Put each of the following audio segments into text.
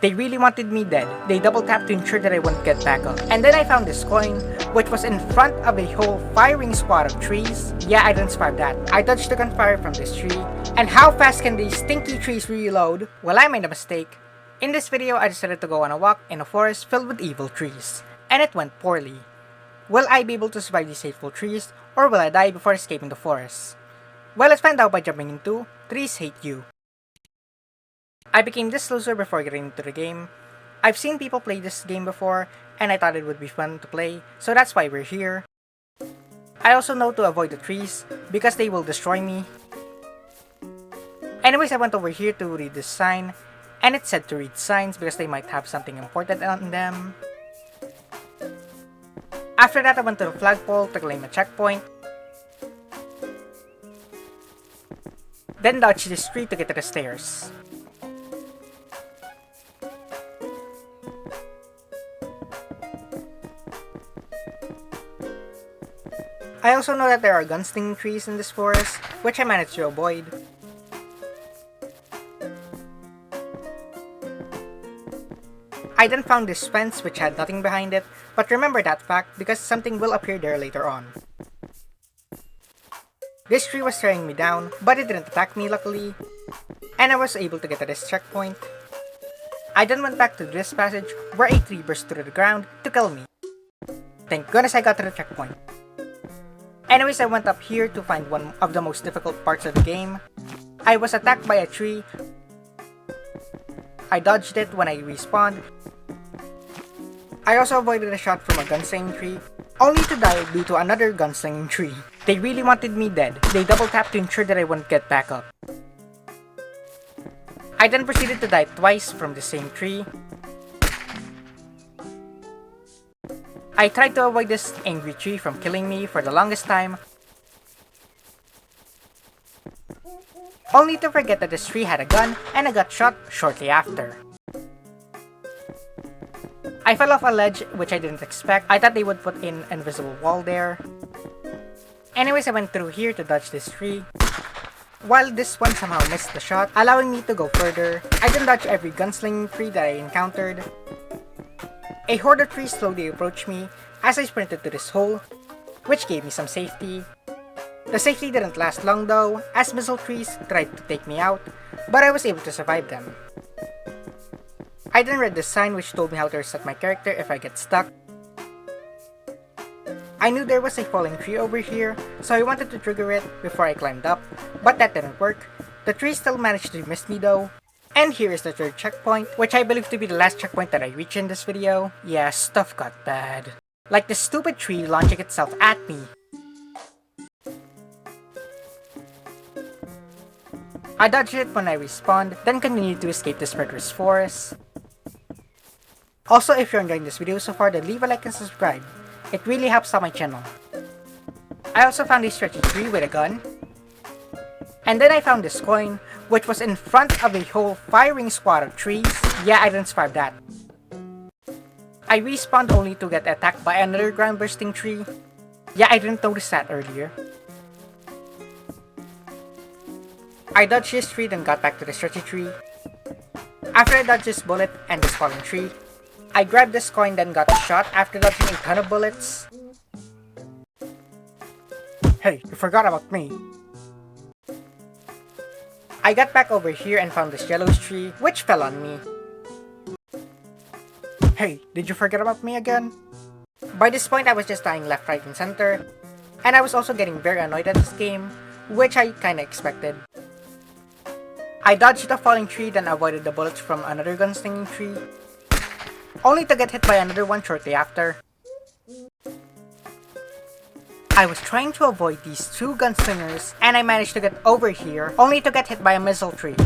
They really wanted me dead. They double tapped to ensure that I wouldn't get back up. And then I found this coin, which was in front of a whole firing squad of trees. Yeah, I didn't survive that. I dodged the gunfire from this tree. And how fast can these stinky trees reload? Well, I made a mistake. In this video, I decided to go on a walk in a forest filled with evil trees. And it went poorly. Will I be able to survive these hateful trees, or will I die before escaping the forest? Well, let's find out by jumping into Trees Hate You. I became this loser before getting into the game. I've seen people play this game before, and I thought it would be fun to play, so that's why we're here. I also know to avoid the trees, because they will destroy me. Anyways, I went over here to read this sign, and it said to read signs because they might have something important on them. After that, I went to the flagpole to claim a checkpoint. Then dodged this tree to get to the stairs. I also know that there are gunslinging trees in this forest, which I managed to avoid. I then found this fence which had nothing behind it, but remember that fact because something will appear there later on. This tree was staring me down, but it didn't attack me luckily, and I was able to get to this checkpoint. I then went back to this passage where a tree burst through the ground to kill me. Thank goodness I got to the checkpoint. Anyways, I went up here to find one of the most difficult parts of the game. I was attacked by a tree. I dodged it when I respawned. I also avoided a shot from a gunslinging tree, only to die due to another gunslinging tree. They really wanted me dead. They double tapped to ensure that I wouldn't get back up. I then proceeded to die twice from the same tree. I tried to avoid this angry tree from killing me for the longest time, only to forget that this tree had a gun and I got shot shortly after. I fell off a ledge which I didn't expect. I thought they would put in an invisible wall there. Anyways, I went through here to dodge this tree, while this one somehow missed the shot, allowing me to go further. I then dodged every gunslinging tree that I encountered. A horde of trees slowly approached me as I sprinted to this hole, which gave me some safety. The safety didn't last long though, as missile trees tried to take me out, but I was able to survive them. I then read the sign which told me how to reset my character if I get stuck. I knew there was a falling tree over here, so I wanted to trigger it before I climbed up, but that didn't work. The tree still managed to miss me though. And here is the third checkpoint, which I believe to be the last checkpoint that I reach in this video. Yeah, stuff got bad. Like the stupid tree launching itself at me. I dodged it when I respawned, then continued to escape this murderous forest. Also, if you're enjoying this video so far, then leave a like and subscribe. It really helps out my channel. I also found a stretchy tree with a gun. And then I found this coin, which was in front of a whole firing squad of trees. Yeah, I didn't survive that. I respawned only to get attacked by another ground bursting tree. Yeah, I didn't notice that earlier. I dodged this tree then got back to the stretchy tree. After I dodged this bullet and this falling tree, I grabbed this coin then got shot after dodging a ton of bullets. Hey, you forgot about me. I got back over here and found this yellow tree, which fell on me. Hey, did you forget about me again? By this point, I was just dying left, right, and center. And I was also getting very annoyed at this game, which I kinda expected. I dodged the falling tree, then avoided the bullets from another gunslinging tree, only to get hit by another one shortly after. I was trying to avoid these two gunslingers, and I managed to get over here, only to get hit by a missile tree.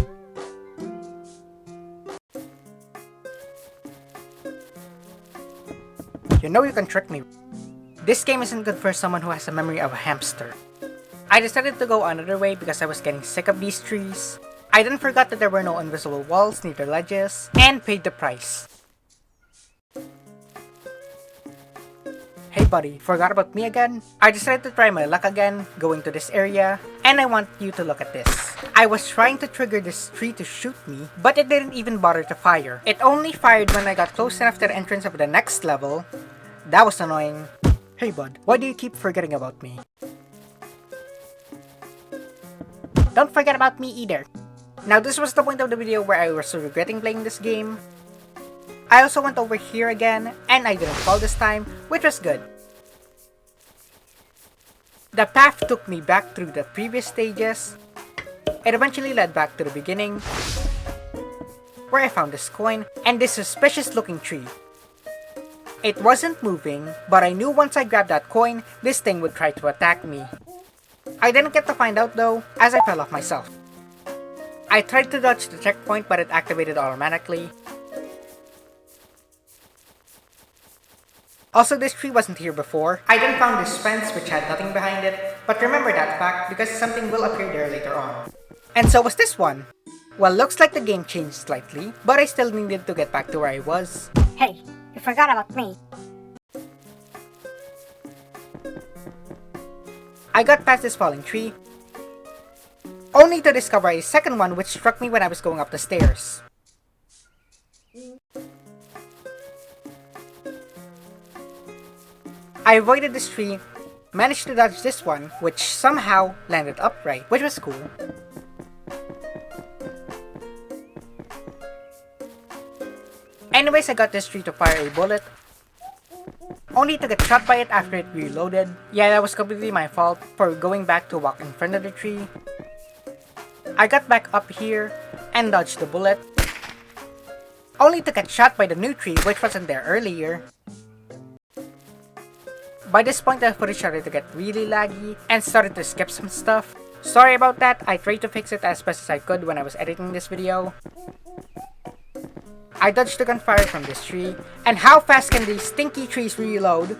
You know you can trick me. This game isn't good for someone who has a memory of a hamster. I decided to go another way because I was getting sick of these trees. I then forgot that there were no invisible walls near the ledges, and paid the price. Hey buddy, forgot about me again? I decided to try my luck again, going to this area, and I want you to look at this. I was trying to trigger this tree to shoot me, but it didn't even bother to fire. It only fired when I got close enough to the entrance of the next level. That was annoying. Hey bud, why do you keep forgetting about me? Don't forget about me either. Now this was the point of the video where I was regretting playing this game. I also went over here again, and I didn't fall this time, which was good. The path took me back through the previous stages. It eventually led back to the beginning, where I found this coin and this suspicious looking tree. It wasn't moving, but I knew once I grabbed that coin, this thing would try to attack me. I didn't get to find out though, as I fell off myself. I tried to dodge the checkpoint, but it activated automatically. Also, this tree wasn't here before. I then found this fence which had nothing behind it, but remember that fact because something will appear there later on. And so was this one. Well, looks like the game changed slightly, but I still needed to get back to where I was. Hey, you forgot about me. I got past this falling tree, only to discover a second one which struck me when I was going up the stairs. I avoided this tree, managed to dodge this one, which somehow landed upright, which was cool. Anyways, I got this tree to fire a bullet, only to get shot by it after it reloaded. Yeah, that was completely my fault for going back to walk in front of the tree. I got back up here and dodged the bullet, only to get shot by the new tree which wasn't there earlier. By this point, the footage started to get really laggy and started to skip some stuff. Sorry about that, I tried to fix it as best as I could when I was editing this video. I dodged the gunfire from this tree, and how fast can these stinky trees reload?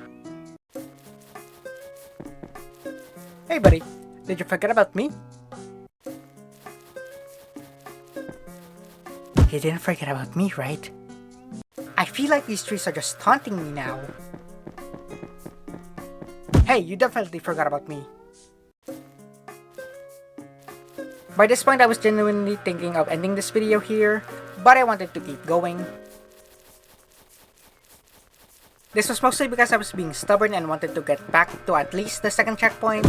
Hey buddy, did you forget about me? You didn't forget about me, right? I feel like these trees are just taunting me now. Hey, you definitely forgot about me. By this point, I was genuinely thinking of ending this video here, but I wanted to keep going. This was mostly because I was being stubborn and wanted to get back to at least the second checkpoint.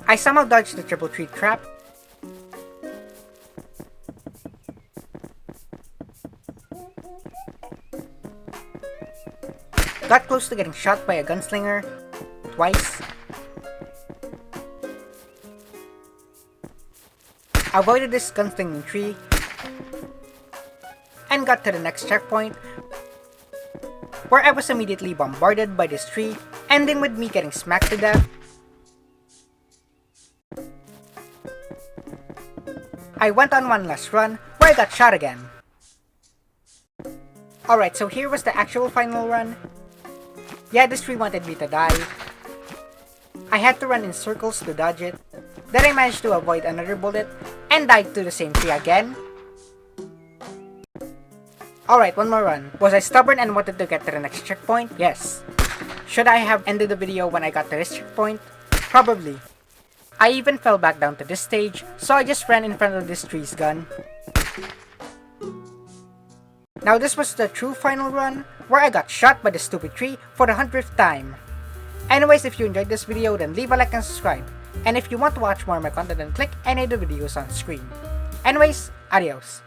I somehow dodged the triple tree trap. Got close to getting shot by a gunslinger twice. Avoided this gunslinging tree and got to the next checkpoint, where I was immediately bombarded by this tree, ending with me getting smacked to death. I went on one last run, where I got shot again. Alright, so here was the actual final run. Yeah, this tree wanted me to die. I had to run in circles to dodge it. Then I managed to avoid another bullet and died to the same tree again. Alright, one more run. Was I stubborn and wanted to get to the next checkpoint? Yes. Should I have ended the video when I got to this checkpoint? Probably. I even fell back down to this stage, so I just ran in front of this tree's gun. Now this was the true final run, where I got shot by the stupid tree for the 100th time. Anyways, if you enjoyed this video, then leave a like and subscribe. And if you want to watch more of my content, then click any of the videos on screen. Anyways, adios.